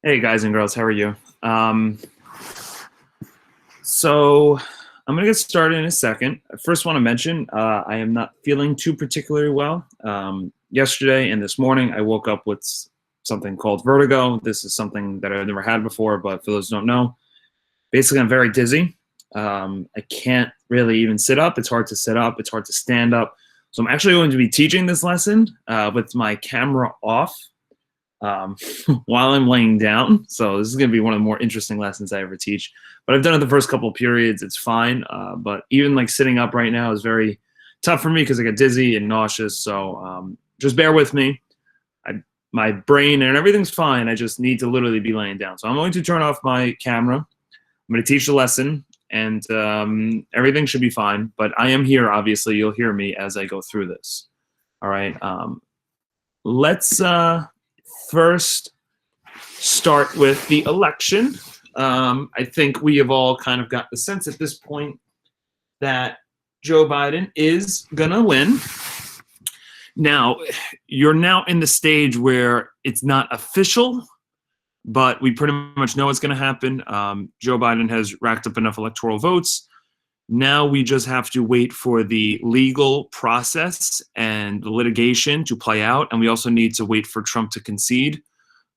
Hey guys and girls, how are you? Um, so I'm gonna get started in a second. I first want to mention I am not feeling too particularly well. Yesterday and this morning, I woke up with something called vertigo. This is something that I've never had before, but for those who don't know, basically I'm very dizzy. I can't really even sit up. It's hard to sit up. It's hard to stand up. So I'm actually going to be teaching this lesson with my camera off um, while I'm laying down. So this is going to be one of the more interesting lessons I ever teach. But I've done it the first couple of periods. It's fine. But even like sitting up right now is very tough for me because I get dizzy and nauseous. So just bear with me. I, my brain and everything's fine. I just need to literally be laying down. So I'm going to turn off my camera. I'm going to teach the lesson and everything should be fine. But I am here, obviously. You'll hear me as I go through this. All right. Let's first start with the election. I think we have all kind of got the sense at this point that Joe Biden is going to win. Now, you're now in the stage where it's not official, but we pretty much know what's going to happen. Joe Biden has racked up enough electoral votes. Now we just have to wait for the legal process and the litigation to play out. And we also need to wait for Trump to concede.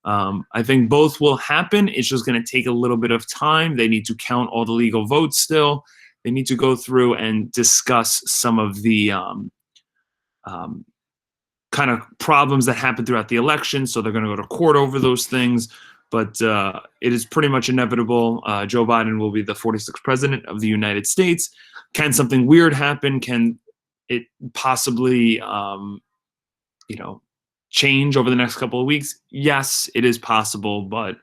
I think both will happen. It's just going to take a little bit of time. They need to count all the legal votes still. They need to go through and discuss some of the um, kind of problems that happened throughout the election. So they're going to go to court over those things. But it is pretty much inevitable. Joe Biden will be the 46th president of the United States. Can something weird happen? Can it possibly, change over the next couple of weeks? Yes, it is possible, but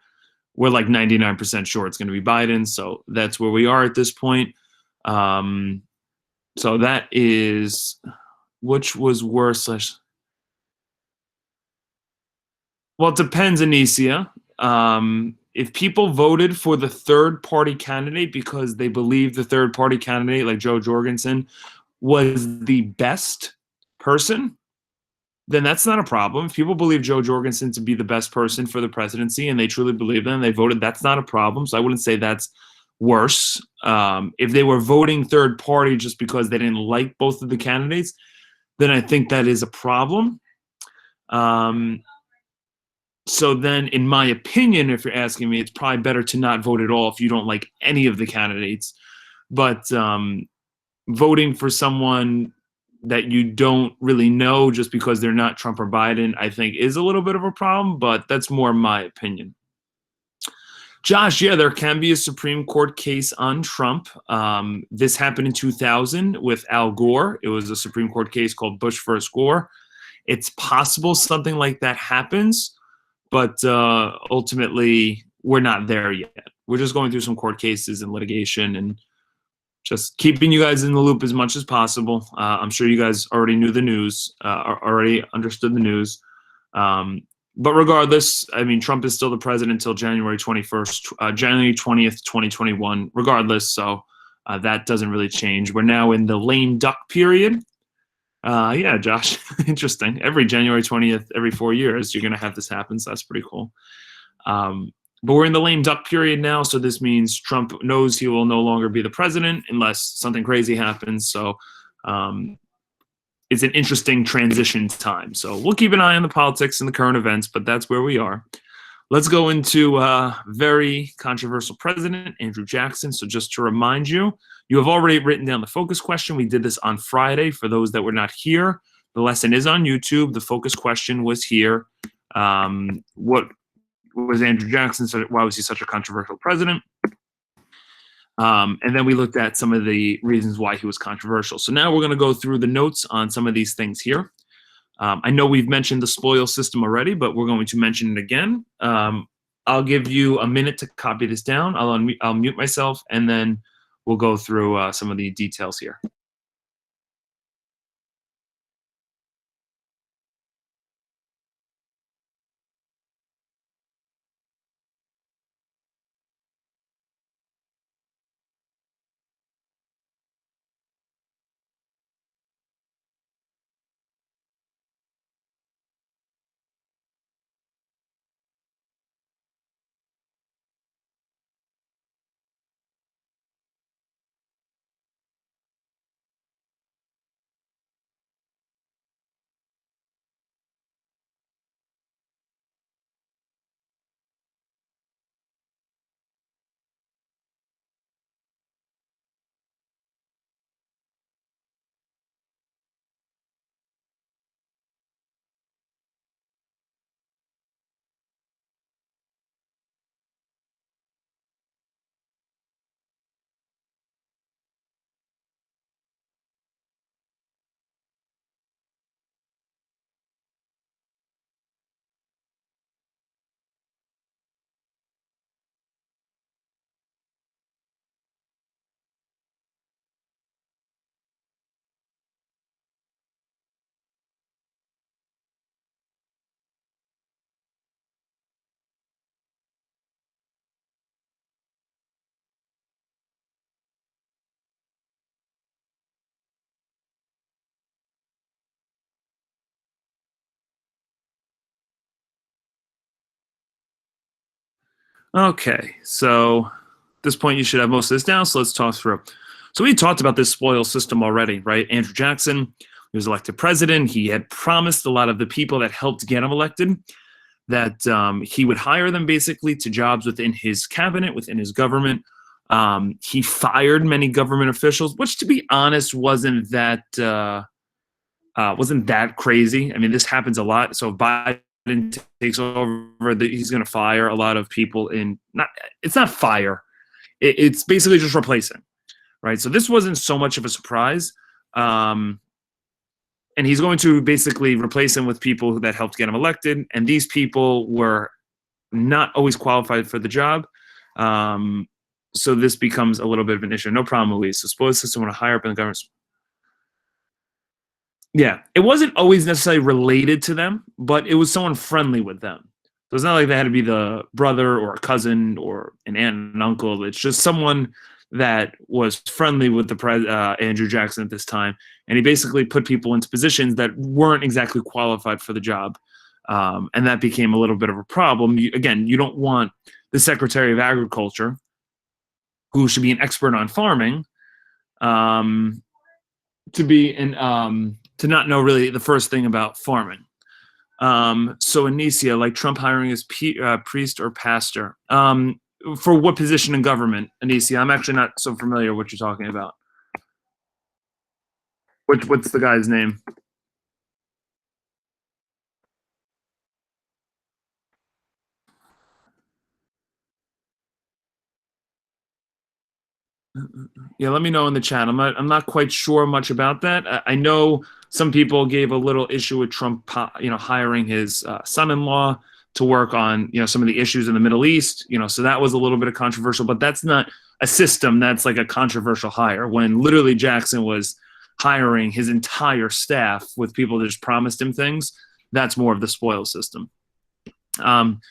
we're like 99% sure it's going to be Biden. So that's where we are at this point. So that is which was worse. Well, it depends, Anicia. If people voted for the third party candidate because they believe the third party candidate, like Joe Jorgensen, was the best person, then that's not a problem. If people believe Joe Jorgensen to be the best person for the presidency and they truly believe them, they voted, that's not a problem. So I wouldn't say that's worse. If they were voting third party just because they didn't like both of the candidates, then I think that is a problem. Um, so then, in my opinion, if you're asking me, it's probably better to not vote at all if you don't like any of the candidates. But voting for someone that you don't really know just because they're not Trump or Biden, I think is a little bit of a problem, but that's more my opinion. Josh, yeah, there can be a Supreme Court case on Trump. This happened in 2000 with Al Gore. It was a Supreme Court case called Bush versus Gore. It's possible something like that happens, but ultimately, we're not there yet. We're just going through some court cases and litigation and just keeping you guys in the loop as much as possible. I'm sure you guys already knew the news, already understood the news. But regardless, I mean, Trump is still the president until January 21st, January 20th, 2021, regardless. So that doesn't really change. We're now in the lame duck period. Yeah, Josh, interesting. Every January 20th, every 4 years, you're going to have this happen. So that's pretty cool. But we're in the lame duck period now, so this means Trump knows he will no longer be the president unless something crazy happens. So it's an interesting transition time. So we'll keep an eye on the politics and the current events, but that's where we are. Let's go into very controversial president, Andrew Jackson. So just to remind you, you have already written down the focus question. We did this on Friday. For those that were not here, the lesson is on YouTube. The focus question was here. What was Andrew Jackson? Why was he such a controversial president? And then we looked at some of the reasons why he was controversial. So now we're going to go through the notes on some of these things here. I know we've mentioned the spoil system already, but we're going to mention it again. I'll give you a minute to copy this down. I'll mute myself, and then we'll go through some of the details here. Okay, so at this point you should have most of this down, so let's talk through. So we talked about this spoil system already, right? Andrew Jackson, he was elected president. He had promised a lot of the people that helped get him elected that he would hire them basically to jobs within his cabinet, within his government. He fired many government officials, which, to be honest, wasn't that crazy. I mean, this happens a lot. So if Biden takes over, he's going to fire a lot of people. In not, it's not fire. It's basically just replacing, right? So this wasn't so much of a surprise. Um, and he's going to basically replace him with people that helped get him elected. And these people were not always qualified for the job. Um, so this becomes a little bit of an issue. No problem, Louise. So suppose system want to hire up in the government. Yeah, it wasn't always necessarily related to them, but it was someone friendly with them. So it's not like they had to be the brother or a cousin or an aunt and uncle. It's just someone that was friendly with Andrew Jackson at this time, and he basically put people into positions that weren't exactly qualified for the job, and that became a little bit of a problem. Again, you don't want the Secretary of Agriculture, who should be an expert on farming, um, to not know really the first thing about farming. So Anicia, like Trump hiring as priest or pastor. For what position in government, Anicia? I'm actually not so familiar with what you're talking about. What's the guy's name? Yeah, let me know in the chat. I'm not quite sure much about that. I know some people gave a little issue with Trump, hiring his son-in-law to work on, some of the issues in the Middle East. So that was a little bit of controversial, but that's not a system that's like a controversial hire. When literally Jackson was hiring his entire staff with people that just promised him things, that's more of the spoil system. Um,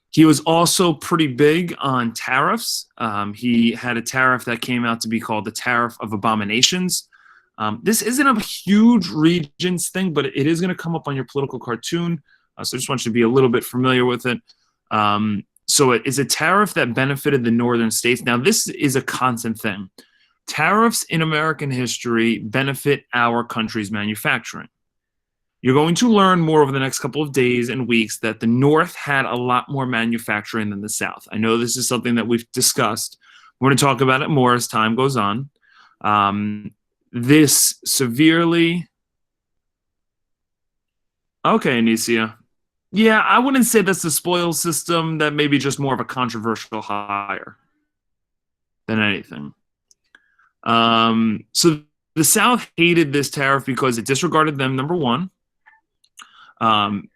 he was also pretty big on tariffs. He had a tariff that came out to be called the Tariff of Abominations. This isn't a huge Regents thing, but it is going to come up on your political cartoon. So I just want you to be a little bit familiar with it. So it is a tariff that benefited the northern states. Now, this is a constant thing. Tariffs in American history benefit our country's manufacturing. You're going to learn more over the next couple of days and weeks that the North had a lot more manufacturing than the South. I know this is something that we've discussed. We're going to talk about it more as time goes on. This severely. Okay, Anicia. Yeah, I wouldn't say that's the spoil system. That may be just more of a controversial hire than anything. So the South hated this tariff because it disregarded them, number one.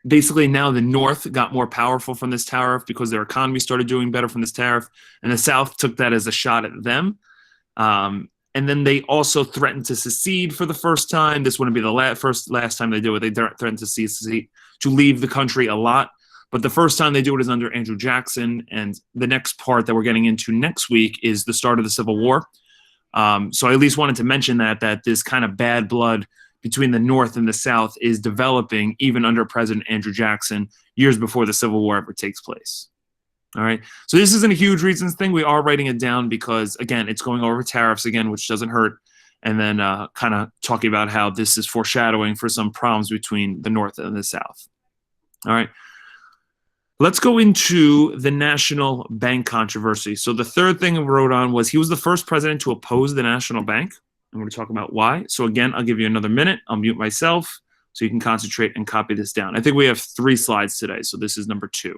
Basically, now the North got more powerful from this tariff because their economy started doing better from this tariff, and the South took that as a shot at them. And then they also threatened to secede for the first time. This wouldn't be the last time they do it. They threatened to secede, to leave the country a lot. But the first time they do it is under Andrew Jackson. And the next part that we're getting into next week is the start of the Civil War. So I at least wanted to mention that this kind of bad blood between the North and the South is developing even under President Andrew Jackson years before the Civil War ever takes place. All right. So this isn't a huge reasons thing. We are writing it down because, again, it's going over tariffs again, which doesn't hurt. And then kind of talking about how this is foreshadowing for some problems between the North and the South. All right. Let's go into the national bank controversy. So the third thing I wrote on was he was the first president to oppose the national bank. I'm going to talk about why. So again, I'll give you another minute. I'll mute myself so you can concentrate and copy this down. I think we have 3 slides today. So this is number 2.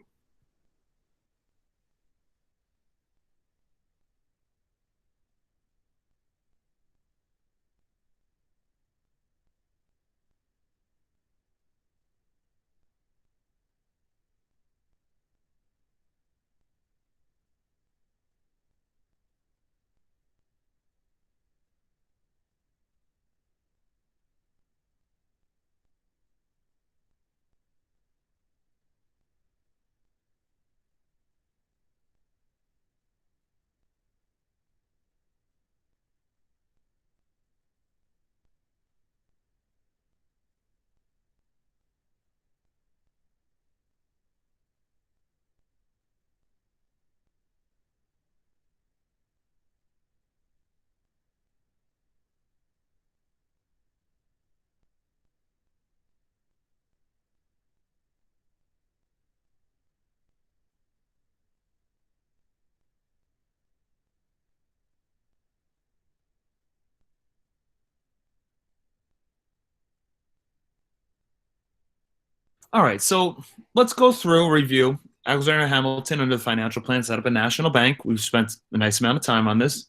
All right, so let's go through a review. Alexander Hamilton, under the financial plan, set up a national bank. We've spent a nice amount of time on this.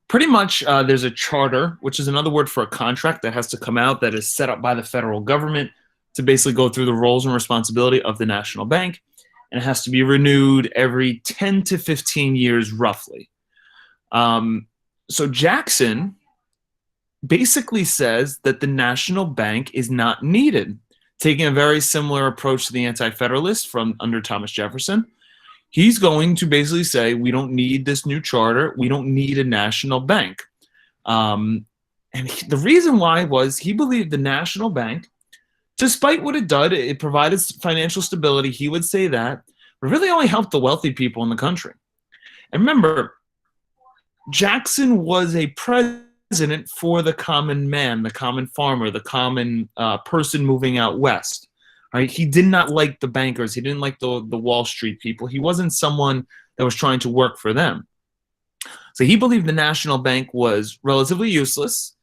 Pretty much, there's a charter, which is another word for a contract that has to come out that is set up by the federal government to basically go through the roles and responsibility of the national bank. And it has to be renewed every 10 to 15 years, roughly. So Jackson basically says that the national bank is not needed, taking a very similar approach to the Anti-Federalists from under Thomas Jefferson. He's going to basically say, we don't need this new charter. We don't need a national bank. The reason why was he believed the national bank, despite what it did, it provided financial stability. He would say that, but really only helped the wealthy people in the country. And remember, Jackson was a president for the common man, the common farmer, the common person moving out west. Right? He did not like the bankers. He didn't like the Wall Street people. He wasn't someone that was trying to work for them. So he believed the national bank was relatively useless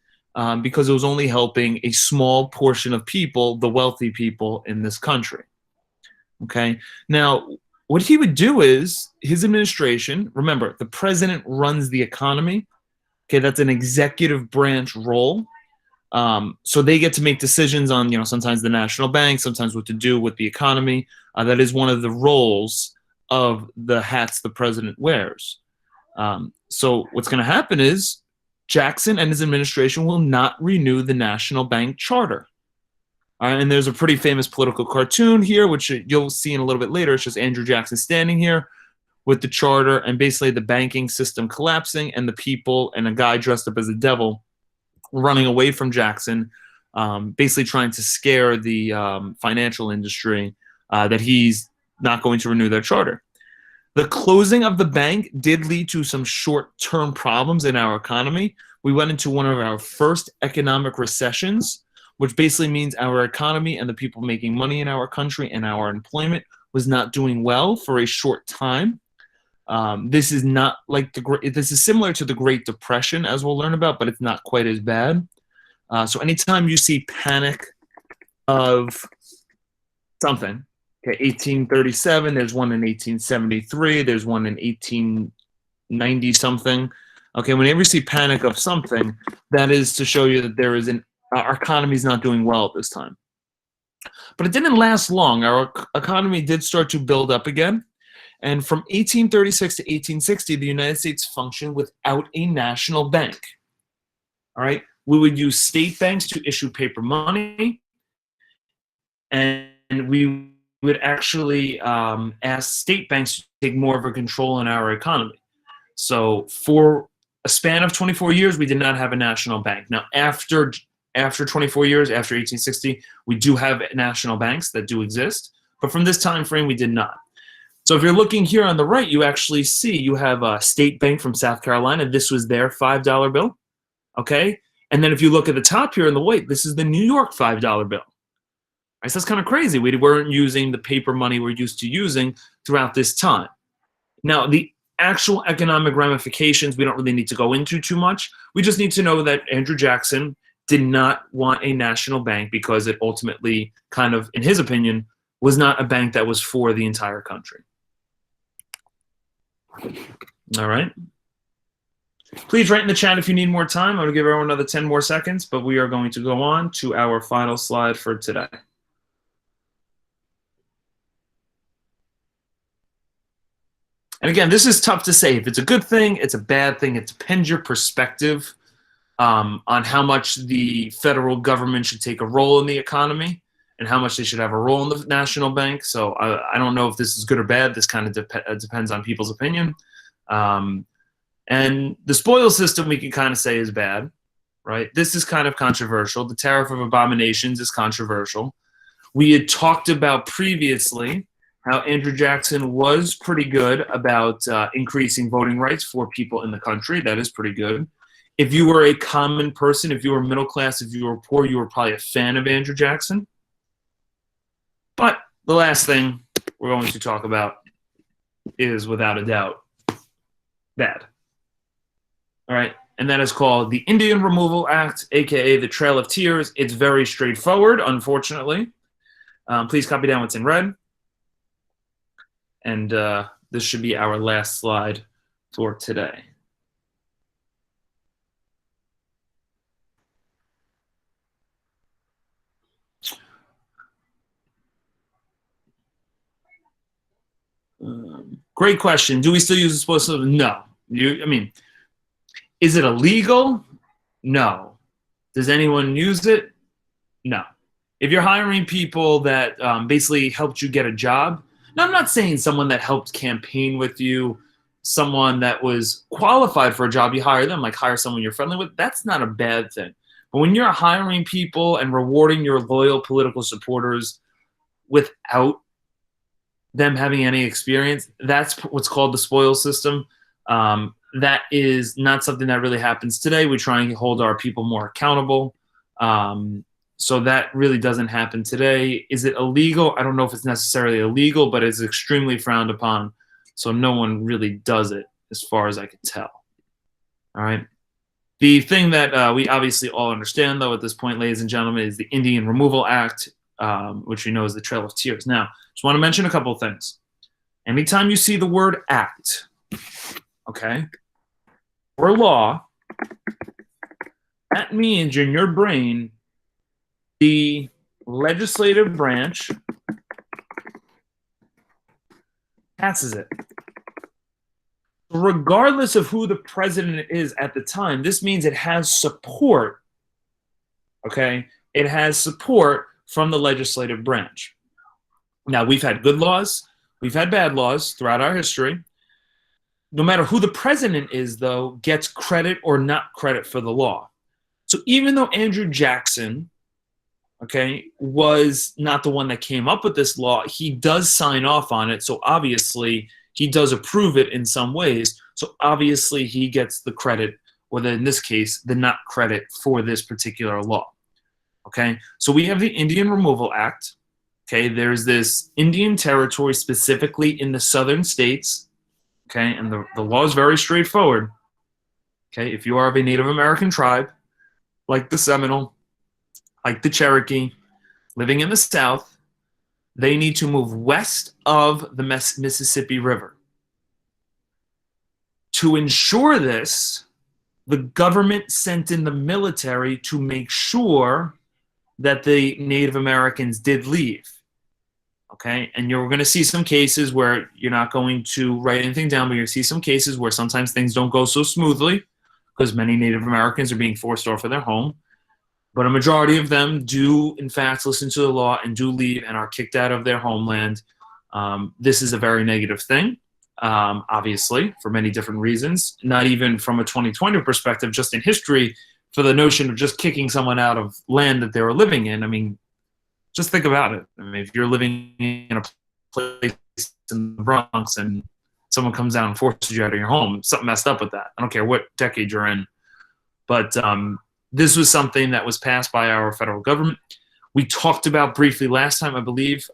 because it was only helping a small portion of people, the wealthy people in this country. Okay. Now, what he would do is his administration, remember, the president runs the economy. Okay, that's an executive branch role. So they get to make decisions on, sometimes the national bank, sometimes what to do with the economy. That is one of the roles of the hats the president wears. So what's going to happen is Jackson and his administration will not renew the national bank charter. And there's a pretty famous political cartoon here, which you'll see in a little bit later. It's just Andrew Jackson standing here with the charter and basically the banking system collapsing and the people and a guy dressed up as a devil running away from Jackson, basically trying to scare the financial industry that he's not going to renew their charter. The closing of the bank did lead to some short-term problems in our economy. We went into one of our first economic recessions, which basically means our economy and the people making money in our country and our employment was not doing well for a short time. This is not like this is similar to the Great Depression, as we'll learn about, but it's not quite as bad. So anytime you see panic of something, okay, 1837, there's one in 1873, there's one in 1890 something. Okay, whenever you see panic of something, that is to show you that there is our economy is not doing well at this time. But it didn't last long. Our economy did start to build up again. And from 1836 to 1860, the United States functioned without a national bank. All right, we would use state banks to issue paper money, and we would actually ask state banks to take more of a control in our economy. So for a span of 24 years, we did not have a national bank. Now, after 24 years, after 1860, we do have national banks that do exist, but from this time frame, we did not. So if you're looking here on the right, you actually see you have a State Bank from South Carolina. This was their $5 bill, okay? And then if you look at the top here in the white, this is the New York $5 bill. Right, so that's kind of crazy. We weren't using the paper money we're used to using throughout this time. Now, the actual economic ramifications, we don't really need to go into too much. We just need to know that Andrew Jackson did not want a national bank because it ultimately kind of, in his opinion, was not a bank that was for the entire country. All right. Please write in the chat if you need more time. I'm going to give everyone another 10 more seconds, but we are going to go on to our final slide for today. And again, this is tough to say. If it's a good thing, it's a bad thing. It depends your perspective on how much the federal government should take a role in the economy and how much they should have a role in the national bank. So I don't know if this is good or bad. This kind of depends on people's opinion. And the spoils system we can kind of say is bad, right? This is kind of controversial. The tariff of abominations is controversial. We had talked about previously how Andrew Jackson was pretty good about increasing voting rights for people in the country. That is pretty good. If you were a common person, if you were middle class, if you were poor, you were probably a fan of Andrew Jackson. But the last thing we're going to talk about is, without a doubt, bad. All right, and that is called the Indian Removal Act, aka the Trail of Tears. It's very straightforward, unfortunately. Please copy down what's in red. And this should be our last slide for today. Great question. Do we still use explosives? No. Is it illegal? No. Does anyone use it? No. If you're hiring people that basically helped you get a job, now I'm not saying someone that helped campaign with you, someone that was qualified for a job, you hire them, like hire someone you're friendly with. That's not a bad thing. But when you're hiring people and rewarding your loyal political supporters without them having any experience, that's what's called the spoil system. That is not something that really happens today. We try and hold our people more accountable. So that really doesn't happen today. Is it illegal? I don't know if it's necessarily illegal, but it's extremely frowned upon. So no one really does it as far as I can tell. All right. The thing that we obviously all understand, though, at this point, ladies and gentlemen, is the Indian Removal Act, which we know is the Trail of Tears. Now, just want to mention a couple of things. Anytime you see the word act, okay, or law, that means in your brain, the legislative branch passes it. Regardless of who the president is at the time, this means it has support, okay? It has support from the legislative branch. Now, we've had good laws, we've had bad laws throughout our history. No matter who the president is, though, gets credit or not credit for the law. So even though Andrew Jackson, okay, was not the one that came up with this law, he does sign off on it. So obviously he does approve it in some ways. So obviously he gets the credit, or in this case, the not credit for this particular law. Okay, so we have the Indian Removal Act. Okay, there's this Indian territory specifically in the southern states. Okay, and the law is very straightforward. Okay, if you are of a Native American tribe, like the Seminole, like the Cherokee, living in the South, they need to move west of the Mississippi River. To ensure this, the government sent in the military to make sure that the Native Americans did leave. Okay, and you're going to see some cases where you're not going to write anything down, but you're going to see some cases where sometimes things don't go so smoothly because many Native Americans are being forced off of their home. But a majority of them do, in fact, listen to the law and do leave and are kicked out of their homeland. This is a very negative thing, obviously, for many different reasons. Not even from a 2020 perspective, just in history, for the notion of just kicking someone out of land that they were living in. I mean, just think about it. I mean, if you're living in a place in the Bronx and someone comes down and forces you out of your home, something messed up with that. I don't care what decade you're in. But this was something that was passed by our federal government. We talked about briefly last time, I believe,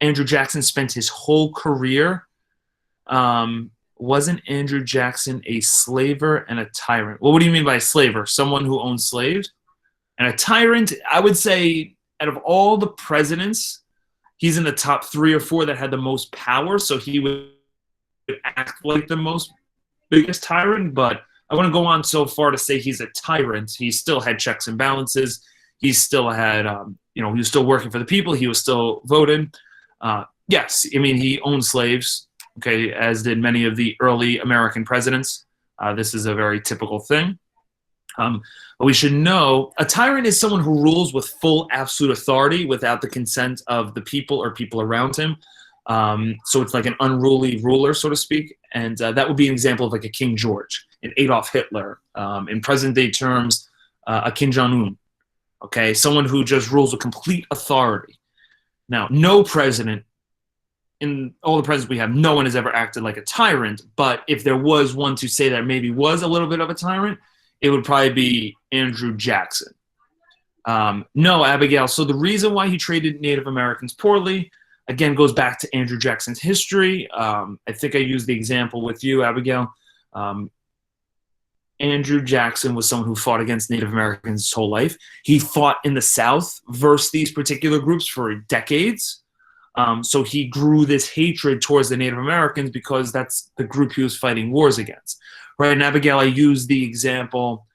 Andrew Jackson spent his whole career. Wasn't Andrew Jackson a slaver and a tyrant? Well, what do you mean by a slaver? Someone who owned slaves? And a tyrant, I would say, out of all the presidents, he's in the top 3 or 4 that had the most power, so he would act like the biggest tyrant, but I wouldn't go on so far to say he's a tyrant. He still had checks and balances. He still had, he was still working for the people. He was still voted. Yes, I mean, he owned slaves, okay, as did many of the early American presidents. This is a very typical thing. But we should know a tyrant is someone who rules with full absolute authority without the consent of the people or people around him. So it's like an unruly ruler, so to speak. And that would be an example of like a King George, an Adolf Hitler, in present-day terms, a Kim Jong-un. Okay, someone who just rules with complete authority. Now, no president, in all the presidents we have, no one has ever acted like a tyrant. But if there was one to say that maybe was a little bit of a tyrant, it would probably be Andrew Jackson. No, Abigail. So the reason why he treated Native Americans poorly, again, goes back to Andrew Jackson's history. I think I used the example with you, Abigail. Andrew Jackson was someone who fought against Native Americans his whole life. He fought in the South versus these particular groups for decades. So he grew this hatred towards the Native Americans because that's the group he was fighting wars against. Right, and Abigail, I used the example.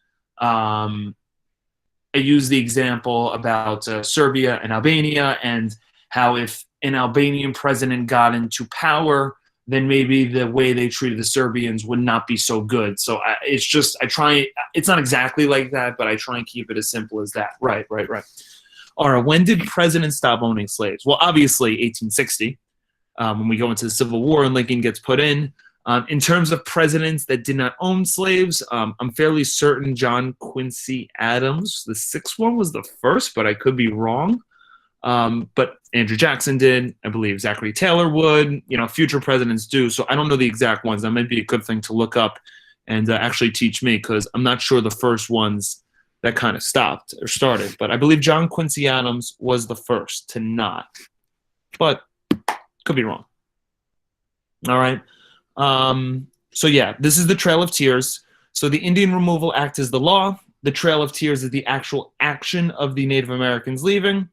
About Serbia and Albania, and how if an Albanian president got into power, then maybe the way they treated the Serbians would not be so good. So it's not exactly like that, but I try and keep it as simple as that. Right. All right, when did presidents stop owning slaves? Well, obviously 1860, when we go into the Civil War and Lincoln gets put in. In terms of presidents that did not own slaves, I'm fairly certain John Quincy Adams, the sixth one, was the first, but I could be wrong. But Andrew Jackson did. I believe Zachary Taylor would. Future presidents do. So I don't know the exact ones. That might be a good thing to look up and actually teach me, because I'm not sure the first ones that kind of stopped or started. But I believe John Quincy Adams was the first to not. But could be wrong. All right. So yeah, this is the Trail of Tears. So the Indian Removal Act is the law. The Trail of Tears is the actual action of the Native Americans leaving,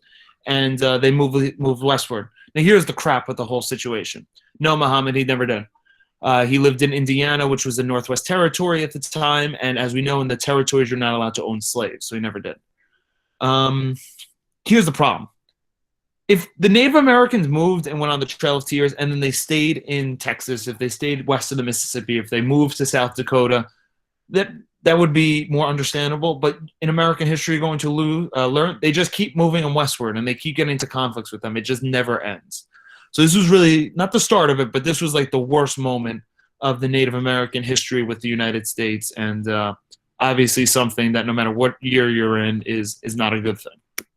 and they move westward. Now here's the crap with the whole situation. No, Muhammad, he never did. He lived in Indiana, which was the Northwest Territory at the time, and as we know, in the territories, you're not allowed to own slaves, so he never did. Here's the problem. If the Native Americans moved and went on the Trail of Tears, and then they stayed in Texas, if they stayed west of the Mississippi, if they moved to South Dakota, that would be more understandable. But in American history, you're going to learn, they just keep moving them westward, and they keep getting into conflicts with them. It just never ends. So this was really not the start of it, but this was like the worst moment of the Native American history with the United States, and obviously something that no matter what year you're in is not a good thing.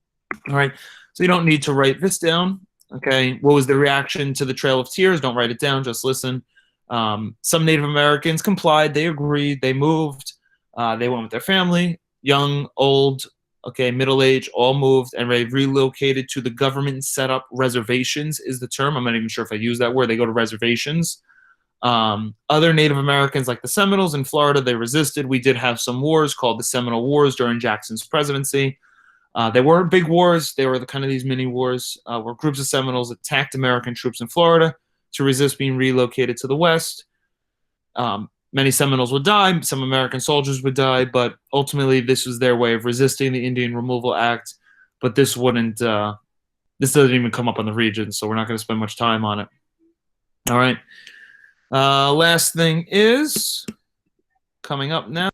All right. So you don't need to write this down, okay? What was the reaction to the Trail of Tears? Don't write it down, just listen. Some Native Americans complied. They agreed. They moved. They went with their family, young, old, okay, middle-aged, all moved, and they relocated to the government set up reservations is the term. I'm not even sure if I use that word. They go to reservations. Other Native Americans, like the Seminoles in Florida, they resisted. We did have some wars called the Seminole Wars during Jackson's presidency. They weren't big wars. They were kind of these mini wars where groups of Seminoles attacked American troops in Florida to resist being relocated to the West. Many Seminoles would die. Some American soldiers would die. But ultimately, this was their way of resisting the Indian Removal Act. But this doesn't even come up on the Regents, so we're not going to spend much time on it. All right. Last thing is coming up now.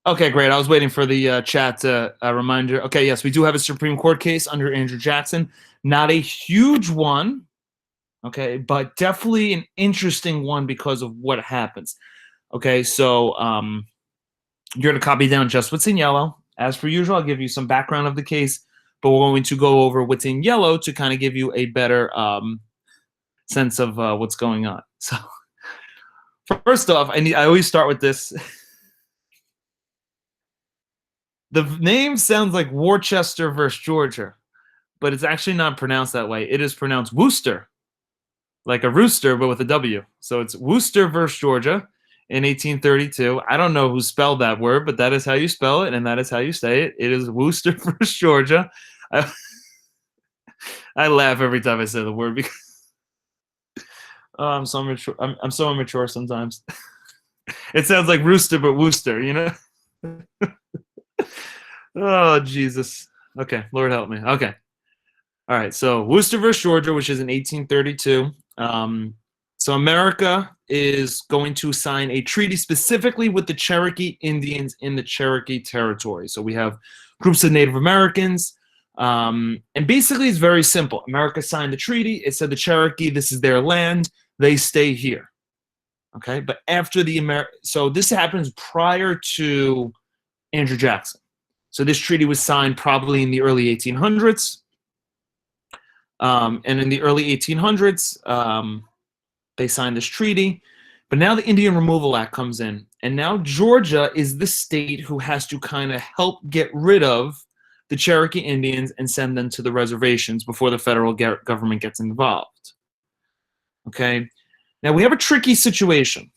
Okay, great. I was waiting for the chat reminder. Okay, yes, we do have a Supreme Court case under Andrew Jackson. Not a huge one, okay, but definitely an interesting one because of what happens. Okay, so you're going to copy down just what's in yellow. As per usual, I'll give you some background of the case, but we're going to go over what's in yellow to kind of give you a better sense of what's going on. So first off, I always start with this. The name sounds like Worcester versus Georgia, but it's actually not pronounced that way. It is pronounced Worcester, like a rooster, but with a W. So it's Worcester versus Georgia in 1832. I don't know who spelled that word, but that is how you spell it, and that is how you say it. It is Worcester versus Georgia. I laugh every time I say the word because I'm so immature. I'm so immature sometimes. It sounds like rooster, but Worcester, you know? Oh, Jesus. Okay, Lord help me. Okay. All right, so Worcester versus Georgia, which is in 1832. So America is going to sign a treaty specifically with the Cherokee Indians in the Cherokee Territory. So we have groups of Native Americans. And basically, it's very simple. America signed the treaty. It said the Cherokee, this is their land. They stay here. Okay, but after so this happens prior to Andrew Jackson. So this treaty was signed probably in the early 1800s. And in the early 1800s, they signed this treaty. But now the Indian Removal Act comes in. And now Georgia is the state who has to kind of help get rid of the Cherokee Indians and send them to the reservations before the federal government gets involved. Okay? Now we have a tricky situation.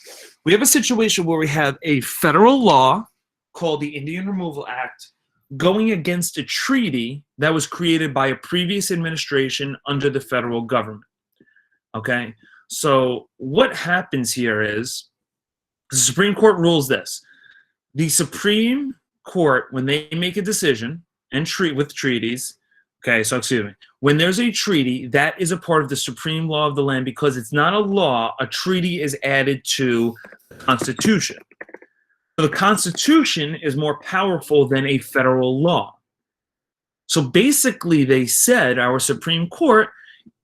We have a situation where we have a federal law called the Indian Removal Act going against a treaty that was created by a previous administration under the federal government. Okay? So what happens here is the Supreme Court rules this. The Supreme Court, when they make a decision and treat with treaties, okay, so excuse me, when there's a treaty, that is a part of the supreme law of the land because it's not a law, a treaty is added to the Constitution. So the Constitution is more powerful than a federal law. So basically they said, our Supreme Court,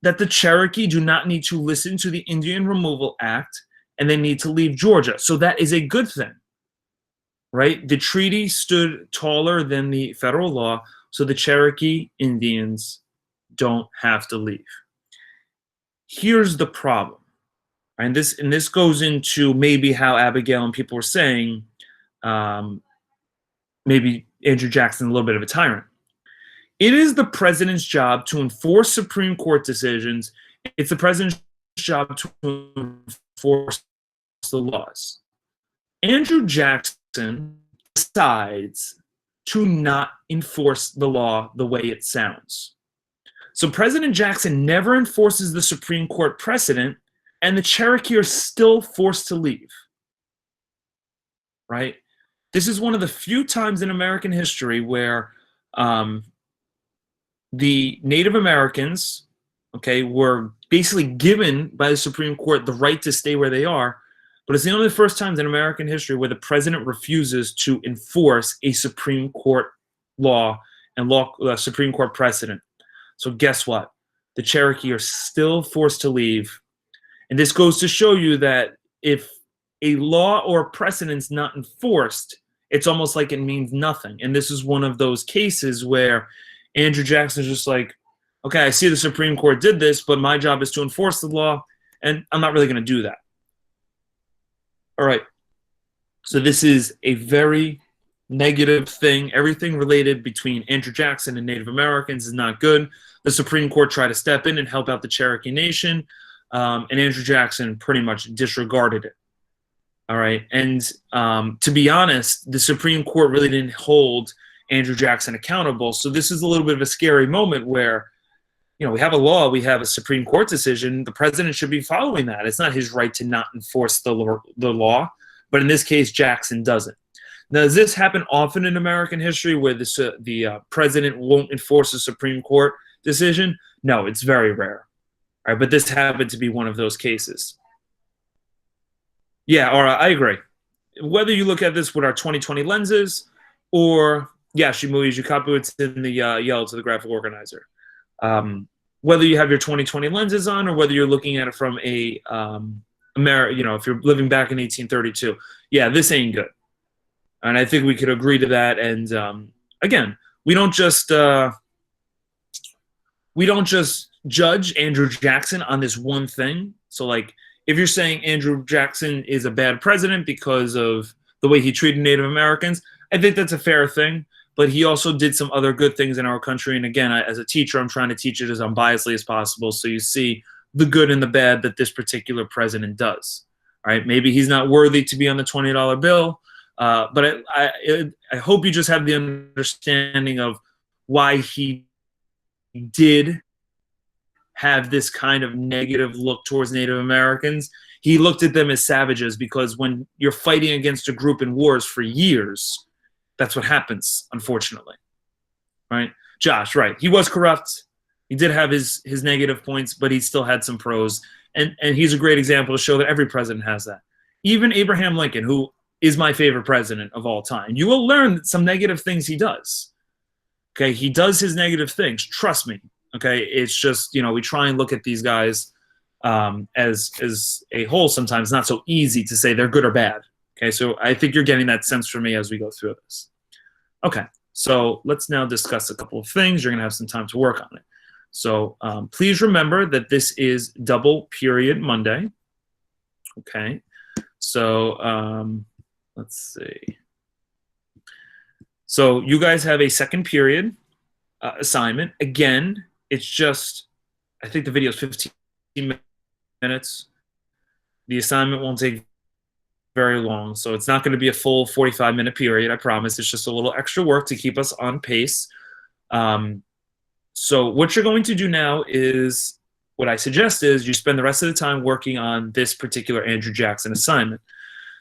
that the Cherokee do not need to listen to the Indian Removal Act and they need to leave Georgia. So that is a good thing, right? The treaty stood taller than the federal law, so the Cherokee Indians don't have to leave. Here's the problem, and this goes into maybe how Abigail and people were saying, maybe Andrew Jackson a little bit of a tyrant. It is the president's job to enforce Supreme Court decisions. It's the president's job to enforce the laws. Andrew Jackson decides to not enforce the law the way it sounds. So President Jackson never enforces the Supreme Court precedent, and the Cherokee are still forced to leave. Right? This is one of the few times in American history where the Native Americans, okay, were basically given by the Supreme Court the right to stay where they are, but it's the only first times in American history where the president refuses to enforce a Supreme Court law and Supreme Court precedent. So guess what? The Cherokee are still forced to leave. And this goes to show you that if a law or precedent's not enforced, it's almost like it means nothing. And this is one of those cases where Andrew Jackson is just like, okay, I see the Supreme Court did this, but my job is to enforce the law, and I'm not really going to do that. All right. So this is a very negative thing. Everything related between Andrew Jackson and Native Americans is not good. The Supreme Court tried to step in and help out the Cherokee Nation, and Andrew Jackson pretty much disregarded it. All right. And to be honest, the Supreme Court really didn't hold Andrew Jackson accountable. So this is a little bit of a scary moment where, you know, we have a law, we have a Supreme Court decision. The president should be following that. It's not his right to not enforce the law. But in this case, Jackson doesn't. Now, does this happen often in American history where the president won't enforce a Supreme Court decision? No, it's very rare. All right, but this happened to be one of those cases. Yeah, all right, I agree. Whether you look at this with our 2020 lenses or, yeah, Shimui Jukapu, it's in the yellow to the graphic organizer. Whether you have your 2020 lenses on or whether you're looking at it from a, if you're living back in 1832, yeah, this ain't good. And I think we could agree to that. And again, we don't just judge Andrew Jackson on this one thing. So, like, if you're saying Andrew Jackson is a bad president because of the way he treated Native Americans, I think that's a fair thing. But he also did some other good things in our country. And again, as a teacher, I'm trying to teach it as unbiasedly as possible. So you see the good and the bad that this particular president does. All right, maybe he's not worthy to be on the $20 bill. But I hope you just have the understanding of why he did have this kind of negative look towards Native Americans. He looked at them as savages because when you're fighting against a group in wars for years, that's what happens, unfortunately. Right? Josh, right. He was corrupt. He did have his negative points, but he still had some pros. And he's a great example to show that every president has that. Even Abraham Lincoln, who is my favorite president of all time, you will learn some negative things he does. Okay? He does his negative things. Trust me. Okay? It's just, we try and look at these guys as a whole sometimes. It's not so easy to say they're good or bad. Okay, so I think you're getting that sense from me as we go through this. Okay, so let's now discuss a couple of things. You're going to have some time to work on it. So please remember that this is double period Monday. Okay, so let's see. So you guys have a second period assignment. Again, it's just, I think the video is 15 minutes. The assignment won't take very long, so it's not going to be a full 45-minute period, I promise. It's just a little extra work to keep us on pace. So what you're going to do now is, what I suggest is you spend the rest of the time working on this particular Andrew Jackson assignment.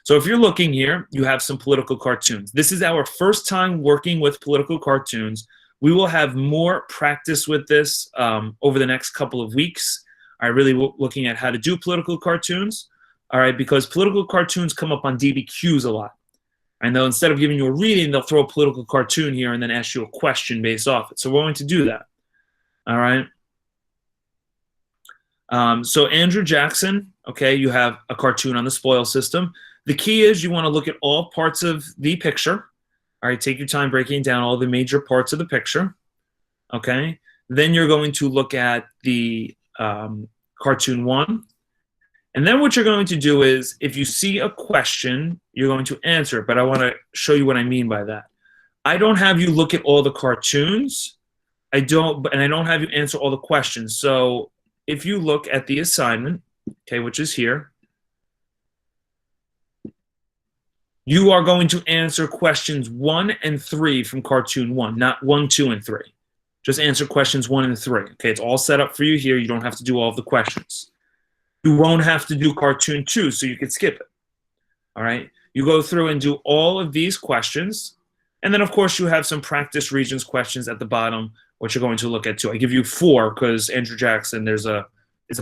So if you're looking here, you have some political cartoons. This is our first time working with political cartoons. We will have more practice with this over the next couple of weeks. I'm really looking at how to do political cartoons, all right, because political cartoons come up on DBQs a lot. And they'll, instead of giving you a reading, they'll throw a political cartoon here and then ask you a question based off it. So we're going to do that, all right? So Andrew Jackson, okay, you have a cartoon on the spoil system. The key is you want to look at all parts of the picture. All right, take your time breaking down all the major parts of the picture. Okay, then you're going to look at the cartoon one. And then what you're going to do is, if you see a question, you're going to answer it. But I want to show you what I mean by that. I don't have you look at all the cartoons. And I don't have you answer all the questions. So if you look at the assignment, okay, which is here, you are going to answer questions 1 and 3 from cartoon 1, not 1, 2, and 3. Just answer questions 1 and 3. Okay, it's all set up for you here. You don't have to do all of the questions. You won't have to do cartoon 2, so you can skip it. All right? You go through and do all of these questions. And then, of course, you have some practice Regents questions at the bottom, which you're going to look at too. I give you 4 because Andrew Jackson, it's a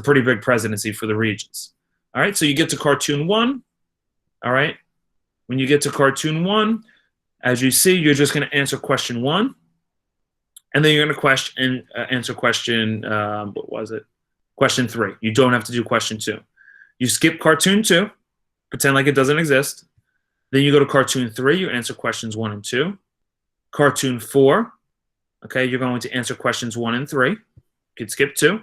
pretty big presidency for the Regents. All right? So you get to cartoon 1. All right? When you get to cartoon 1, as you see, you're just going to answer question 1. And then you're going to answer question, what was it? Question 3. You don't have to do question 2. You skip cartoon 2, pretend like it doesn't exist. Then you go to cartoon 3, you answer questions 1 and 2. Cartoon 4, okay, you're going to answer questions 1 and 3. You could skip 2.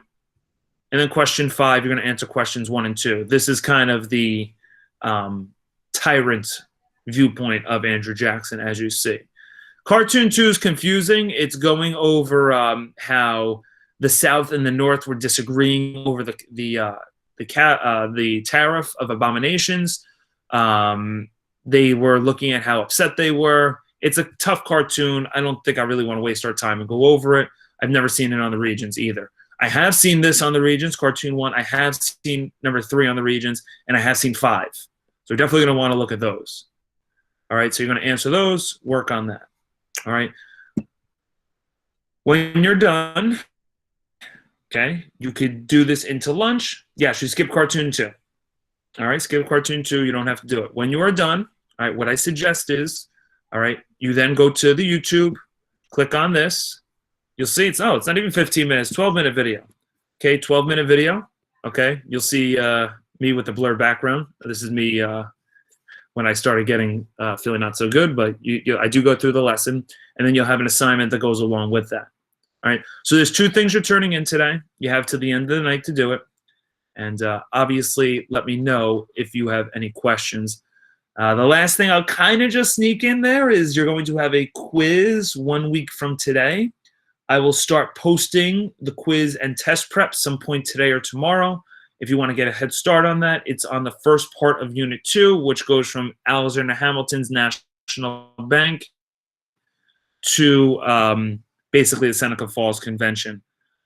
And then question 5, you're going to answer questions 1 and 2. This is kind of the tyrant viewpoint of Andrew Jackson, as you see. Cartoon 2 is confusing. It's going over how the South and the North were disagreeing over the tariff of abominations. They were looking at how upset they were. It's a tough cartoon. I don't think I really want to waste our time and go over it. I've never seen it on the Regents either. I have seen this on the Regents, cartoon 1. I have seen number 3 on the Regents, and I have seen 5. So you're definitely going to want to look at those. All right, so you're going to answer those, work on that. All right. When you're done, okay, you could do this into lunch. Yeah, you skip cartoon 2. All right, skip cartoon 2. You don't have to do it. When you are done, all right, what I suggest is, all right, you then go to the YouTube, click on this. You'll see it's not even 15 minutes, 12-minute video. Okay, 12-minute video. Okay, you'll see me with the blurred background. This is me when I started getting feeling not so good, but I do go through the lesson, and then you'll have an assignment that goes along with that. All right, so there's 2 things you're turning in today. You have to the end of the night to do it, and obviously let me know if you have any questions. The last thing I'll kind of just sneak in there is you're going to have a quiz 1 week from today. I will start posting the quiz and test prep some point today or tomorrow. If you want to get a head start on that, it's on the first part of Unit 2, which goes from Alexander Hamilton's National Bank to basically the Seneca Falls Convention.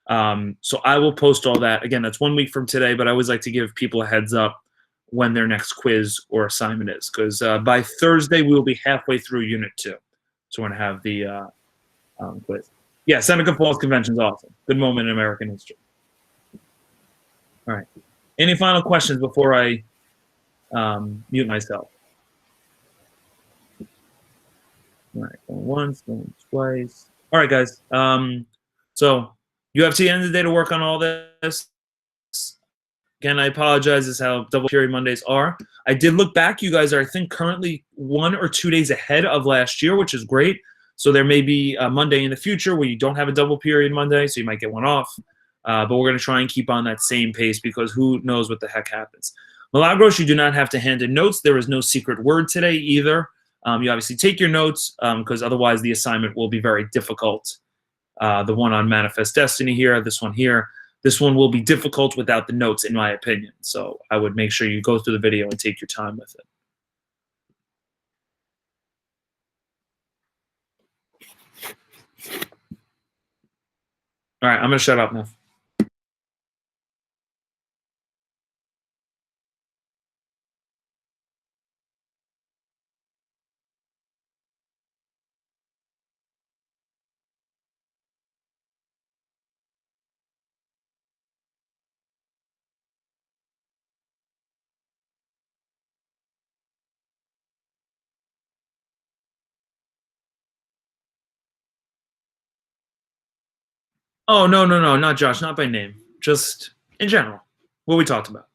So I will post all that. Again, that's 1 week from today, but I always like to give people a heads up when their next quiz or assignment is, because by Thursday, we will be halfway through Unit 2. So we're going to have the quiz. Yeah, Seneca Falls Convention is awesome. Good moment in American history. All right. Any final questions before I mute myself? All right, going once, going twice. All right, guys. So you have to the end of the day to work on all this. Again, I apologize. This is how double period Mondays are. I did look back. You guys are, I think, currently 1 or 2 days ahead of last year, which is great. So there may be a Monday in the future where you don't have a double period Monday, so you might get one off. But we're going to try and keep on that same pace because who knows what the heck happens. Milagros, you do not have to hand in notes. There is no secret word today either. You obviously take your notes because otherwise the assignment will be very difficult. The one on Manifest Destiny here, this one here. This one will be difficult without the notes, in my opinion. So I would make sure you go through the video and take your time with it. All right, I'm going to shut up now. Oh, no, no, no, not Josh, not by name. Just in general, what we talked about.